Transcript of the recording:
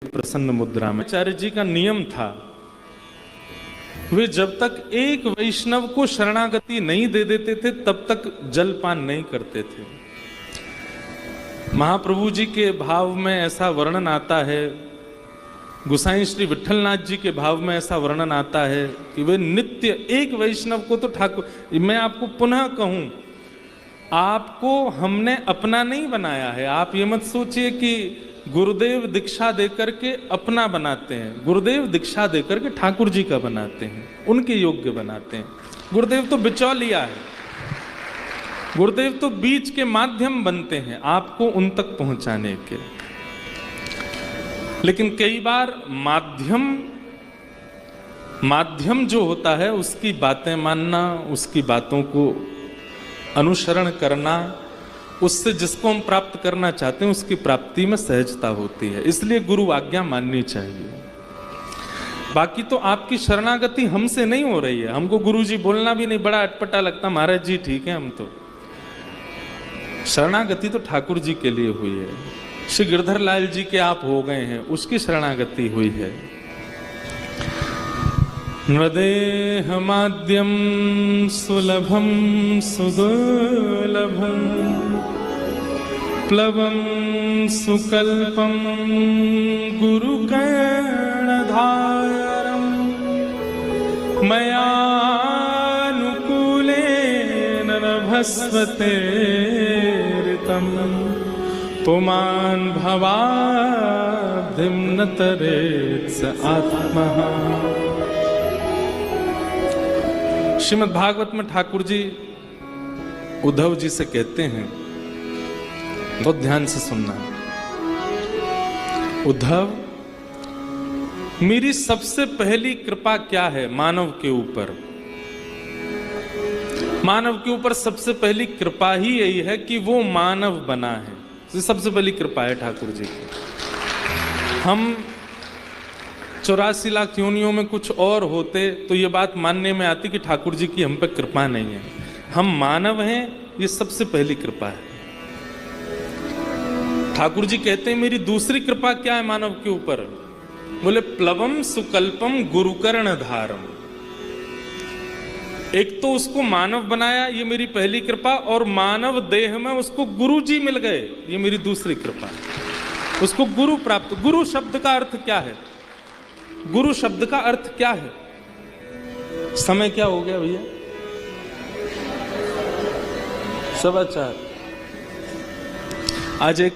प्रसन्न मुद्रा में। आचार्य जी का नियम था, वे जब तक एक वैष्णव को शरणागति नहीं दे देते थे तब तक जलपान नहीं करते थे। महाप्रभु जी के भाव में ऐसा वर्णन आता है, गोसाई श्री विठलनाथ जी के भाव में ऐसा वर्णन आता है कि वे नित्य एक वैष्णव को तो ठाकुर, मैं आपको पुनः कहूं, आपको हमने अपना नहीं बनाया है। आप ये मत सोचिए कि गुरुदेव दीक्षा देकर के अपना बनाते हैं। गुरुदेव दीक्षा देकर के ठाकुर जी का बनाते हैं, उनके योग्य बनाते हैं। गुरुदेव तो बिचौलिया है, गुरुदेव तो बीच के माध्यम बनते हैं आपको उन तक पहुंचाने के। लेकिन कई बार माध्यम जो होता है उसकी बातें मानना, उसकी बातों को अनुसरण करना, उससे जिसको हम प्राप्त करना चाहते हैं उसकी प्राप्ति में सहजता होती है। इसलिए गुरु आज्ञा माननी चाहिए। बाकी तो आपकी शरणागति हमसे नहीं हो रही है, हमको गुरु जी बोलना भी नहीं बड़ा अटपटा लगता, महाराज जी ठीक है, हम तो शरणागति तो ठाकुर जी के लिए हुई है। श्री गिरधर लाल जी के आप हो गए हैं, उसकी शरणागति हुई है। नृदेह माद्यम सुलभम सुदुर्लभम प्लवम सुकल्पम गुरुकर्णधारम मयानुकूलेन नभस्वते ऋतम पुमान् भवाब्धिं न तरेत्स आत्मः। श्रीमद् भागवत में ठाकुर जी उद्धव जी से कहते हैं, बहुत ध्यान से सुनना, उद्धव मेरी सबसे पहली कृपा क्या है मानव के ऊपर? मानव के ऊपर सबसे पहली कृपा ही यही है कि वो मानव बना है। तो सबसे पहली कृपा है ठाकुर जी की। हम 84 लाख योनियों में कुछ और होते तो ये बात मानने में आती कि ठाकुर जी की हम पे कृपा नहीं है। हम मानव हैं, ये सबसे पहली कृपा है। ठाकुर जी कहते हैं मेरी दूसरी कृपा क्या है मानव के ऊपर? बोले प्लवम सुकल्पम गुरुकर्ण धारम। एक तो उसको मानव बनाया, ये मेरी पहली कृपा, और मानव देह में उसको गुरु जी मिल गए, ये मेरी दूसरी कृपा। उसको गुरु प्राप्त। गुरु शब्द का अर्थ क्या है? गुरु शब्द का अर्थ क्या है? समय क्या हो गया भैया? 4:15। आज एक